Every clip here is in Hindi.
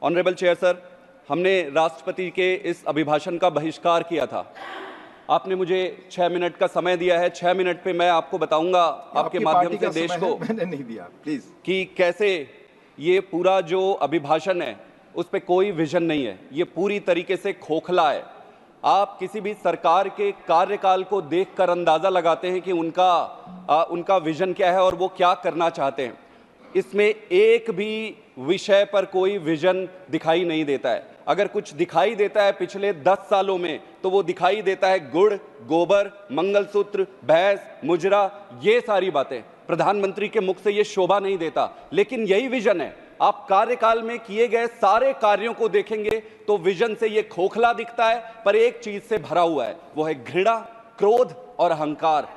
ऑनरेबल चेयर सर, हमने राष्ट्रपति के इस अभिभाषण का बहिष्कार किया था। आपने मुझे 6 मिनट का समय दिया है। 6 मिनट पे मैं आपको बताऊंगा आपके माध्यम से देश को, मैंने नहीं दिया प्लीज, कि कैसे ये पूरा जो अभिभाषण है उस पे कोई विजन नहीं है, ये पूरी तरीके से खोखला है। आप किसी भी सरकार के कार्यकाल को देखकर अंदाजा लगाते हैं कि उनका विजन क्या है और वो क्या करना चाहते हैं। इसमें एक भी विषय पर कोई विजन दिखाई नहीं देता है। अगर कुछ दिखाई देता है पिछले 10 सालों में तो वो दिखाई देता है गुड़, गोबर, मंगलसूत्र, भैंस, मुजरा, ये सारी बातें। प्रधानमंत्री के मुख से ये शोभा नहीं देता, लेकिन यही विजन है। आप कार्यकाल में किए गए सारे कार्यों को देखेंगे तो विजन से ये खोखला दिखता है, पर एक चीज से भरा हुआ है, वो है घृणा, क्रोध और अहंकार।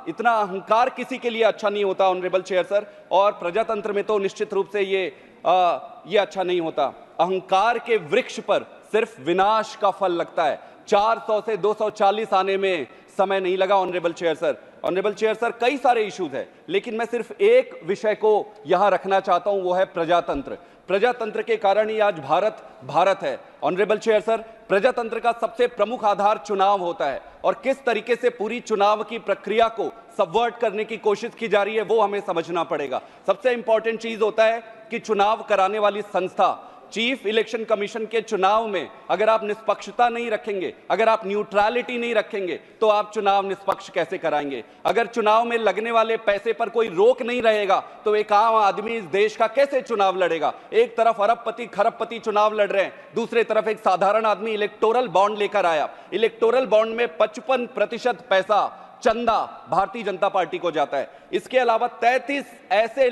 इतना अहंकार किसी के लिए अच्छा नहीं होता ऑनरेबल चेयर सर, और प्रजातंत्र में तो निश्चित रूप से ये अच्छा नहीं होता। अहंकार के वृक्ष पर सिर्फ विनाश का फल लगता है। 400 से 240 आने में समय नहीं लगा honourable chair sir. Honourable chair sir, कई सारे इश्यूज हैं, लेकिन मैं सिर्फ एक विषय को यहां रखना चाहता हूं, वो है प्रजातंत्र। प्रजातंत्र के कारण ही आज भारत है। ऑनरेबल चेयर सर, प्रजातंत्र का सबसे प्रमुख आधार चुनाव होता है, और किस तरीके से पूरी चुनाव की प्रक्रिया को सबवर्ट करने की कोशिश की जा रही है वो हमें समझना पड़ेगा। सबसे इंपॉर्टेंट चीज होता है कि चुनाव कराने वाली संस्था, चीफ इलेक्शन कमीशन के चुनाव में अगर आप निष्पक्षता नहीं रखेंगे, अगर आप न्यूट्रलिटी नहीं रखेंगे, तो आप चुनाव निष्पक्ष कैसे कराएंगे? अगर चुनाव में लगने वाले पैसे पर कोई रोक नहीं रहेगा तो एक आम आदमी इस देश का कैसे चुनाव लड़ेगा? एक तरफ अरबपति खरबपति चुनाव लड़ रहे हैं, दूसरे तरफ एक साधारण आदमी इलेक्टोरल बॉन्ड लेकर आया। इलेक्टोरल बॉन्ड में 55% पैसा चंदा भारतीय जनता पार्टी को जाता है। इसके अलावा 33 ऐसे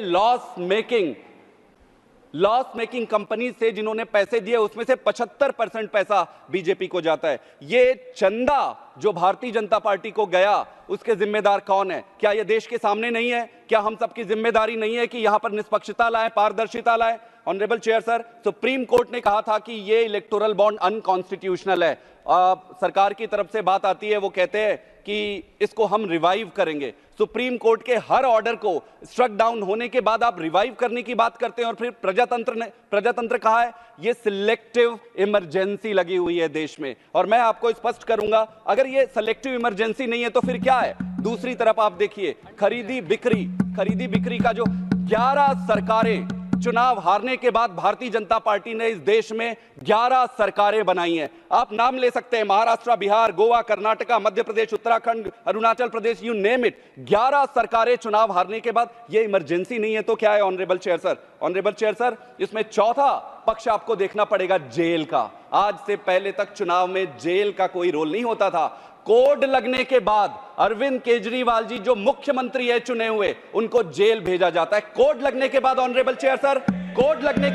लॉस मेकिंग कंपनी से जिन्होंने पैसे दिए, उसमें से 75% पैसा बीजेपी को जाता है। ये चंदा जो भारतीय जनता पार्टी को गया, उसके जिम्मेदार कौन है? क्या ये देश के सामने नहीं है? क्या हम सबकी जिम्मेदारी नहीं है कि यहां पर निष्पक्षता लाए, पारदर्शिता लाए? Honourable chair sir, supreme court ने कहा था कि ये इलेक्टोरल बॉन्ड अनकॉन्स्टिट्यूशनल है। सरकार की तरफ से बात आती है, वो कहते हैं कि इसको हम रिवाइव करेंगे। सुप्रीम कोर्ट के हर ऑर्डर को स्ट्रक डाउन होने के बाद आप रिवाइव करने की बात करते हैं, और फिर प्रजातंत्र कहा है? ये सिलेक्टिव इमरजेंसी लगी हुई है देश में, और मैं आपको स्पष्ट करूंगा, अगर ये सिलेक्टिव इमरजेंसी नहीं है तो फिर क्या है? दूसरी तरफ आप देखिए, खरीदी बिक्री का जो 11 सरकारें चुनाव हारने के बाद भारतीय जनता पार्टी ने इस देश में 11 सरकारें बनाई हैं। आप नाम ले सकते हैं, Maharashtra, Bihar, Goa, Karnataka, Madhya Pradesh, Uttarakhand, Arunachal Pradesh, you name it. 11 सरकारें चुनाव हारने के बाद, ये इमरजेंसी नहीं है तो क्या है honourable chair sir? Honourable chair sir, इसमें चौथा पक्ष आपको देखना पड़ेगा, जेल का। आज से पहले तक चुनाव में जेल का कोई रोल नहीं होता था। कोड लगने के बाद अरविंद केजरीवाल जी जो मुख्यमंत्री है चुने हुए, उनको जेल भेजा जाता है। कोड लगने के बाद ऑनरेबल चेयर सर, कोड लगने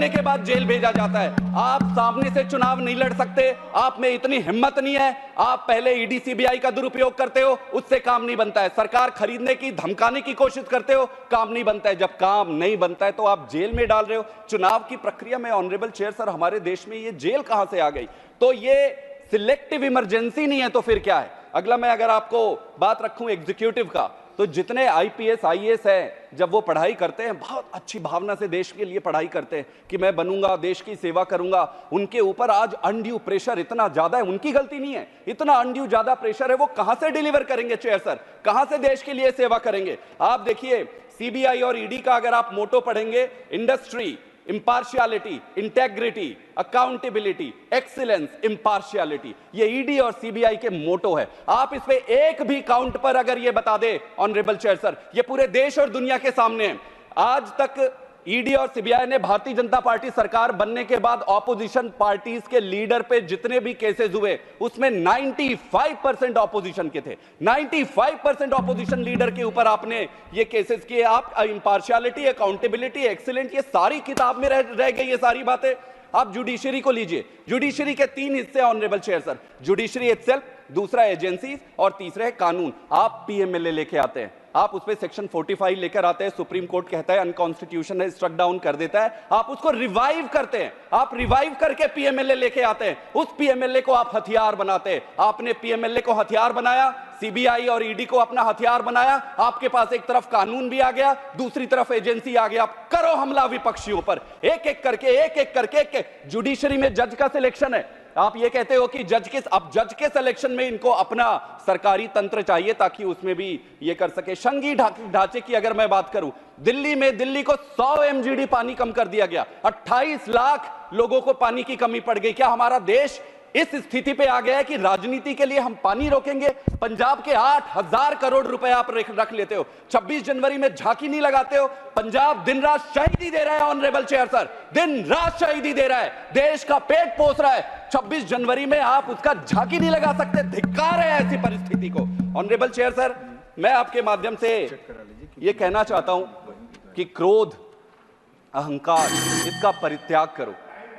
के बाद जेल भेजा जाता है। आप सामने से चुनाव नहीं लड़ सकते, आप में इतनी हिम्मत नहीं है। आप पहले ईडी सीबीआई का दुरुपयोग करते हो, उससे काम नहीं बनता है। सरकार खरीदने की, धमकाने की कोशिश करते हो, काम नहीं बनता है। जब काम नहीं बनता है तो आप जेल में डाल रहे हो। चुनाव की प्रक्रिया में ऑनरेबल चेयर सर, हमारे देश में ये जेल कहां से आ गई? तो ये सिलेक्टिव इमरजेंसी नहीं है तो फिर क्या है? अगला मैं अगर आपको बात रखूं एग्जीक्यूटिव का, तो जितने आईपीएस आईएएस हैं, जब वो पढ़ाई करते हैं, बहुत अच्छी भावना से देश के लिए पढ़ाई करते हैं कि मैं बनूंगा, देश की सेवा करूंगा, उनके ऊपर आज अनड्यू प्रेशर इतना ज्यादा है। उनकी गलती नहीं है, इतना अनड्यू ज्यादा प्रेशर है। वो कहां से डिलीवर करेंगे चेयर सर? कहां से देश के लिए सेवा करेंगे? आप देखिए, सीबीआई और ईडी का अगर आप मोटो पढ़ेंगे, इंडस्ट्री, इंपार्शियलिटी, इंटेग्रिटी, अकाउंटेबिलिटी, एक्सीलेंस, इंपार्शियलिटी, ये ईडी और सीबीआई के मोटो है। आप इस पे एक भी काउंट पर अगर ये बता दे ऑनरेबल चेयर सर, ये पूरे देश और दुनिया के सामने है। आज तक ईडी और सीबीआई ने भारतीय जनता पार्टी सरकार बनने के बाद ऑपोजिशन पार्टीज के लीडर पे जितने भी केसेस हुए, उसमें 95% ऑपोजिशन के थे। 95% ऑपोजिशन लीडर के ऊपर आपने ये केसेस किए। आप इंपार्शियलिटी, अकाउंटेबिलिटी, एक्सीलेंट, ये सारी किताब में रह गई ये सारी बातें। आप जुडिशरी को लीजिए, जुडिशरी के 3 हिस्से honourable chair sir, judiciary itself, दूसरा एजेंसीज और तीसरा है कानून। आप पीएमएलए लेके आते हैं, आप उस पे सेक्शन 45 लेकर आते हैं, सुप्रीम कोर्ट कहता है अनकॉन्स्टिट्यूशनल है, स्ट्रक डाउन कर देता है। आप उसको रिवाइव करते हैं, आप रिवाइव करके पीएमएलए लेके आते हैं, उस पीएमएलए को आप हथियार बनाते हैं। आपने पीएमएलए को हथियार बनाया, सीबीआई और ईडी को अपना हथियार बनाया। आपके पास एक तरफ कानून भी आ गया, दूसरी तरफ एजेंसी आ गया। करो हमला विपक्षियों पर, एक एक करके जुडिशरी में जज का सिलेक्शन है। आप ये कहते हो कि जज के सिलेक्शन में इनको अपना सरकारी तंत्र चाहिए ताकि उसमें भी ये कर सके। संघीय ढांचे की अगर मैं बात करूं, दिल्ली को 100 MGD पानी कम कर दिया गया, 28 लाख लोगों को पानी की कमी पड़ गई। क्या हमारा देश इस स्थिति पे आ गया है कि राजनीति के लिए हम पानी रोकेंगे? पंजाब के 8,000 करोड़ रुपए आप रख लेते हो, 26 जनवरी में झांकी नहीं लगाते हो। पंजाब दिन रात शहीदी दे रहा है ऑनरेबल चेयर सर, दिन रात शहीदी दे रहा है, देश का पेट पोस रहा है। 26 जनवरी में आप उसका झांकी नहीं लगा सकते? धिक्कार है ऐसी परिस्थिति को। ऑनरेबल चेयर सर, मैं आपके माध्यम से ये कहना चाहता हूं कि क्रोध, अहंकार, इसका परित्याग करो।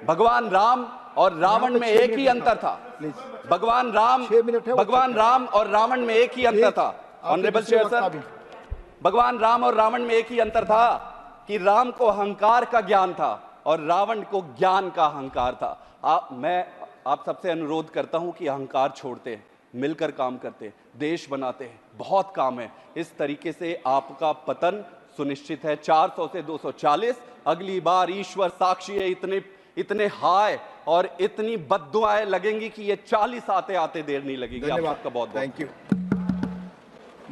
भगवान राम और रावण में एक ही अंतर था। भगवान राम और रावण में एक ही अंतर था। ऑनरेबल चेयर सर, भगवान राम और रावण में एक ही अंतर था कि राम को अहंकार का ज्ञान था और रावण को ज्ञान का अहंकार था। मैं आप सबसे अनुरोध करता हूं कि अहंकार छोड़ते हैं, मिलकर काम करते हैं, देश बनाते हैं, बहुत काम है। इस तरीके से आपका पतन सुनिश्चित है। 400 से 240, अगली बार ईश्वर साक्षी है, इतने हाय और इतनी बद्दुआएं लगेंगी कि ये 40 आते आते देर नहीं लगेगी। आप सबका बहुत बहुत थैंक यू।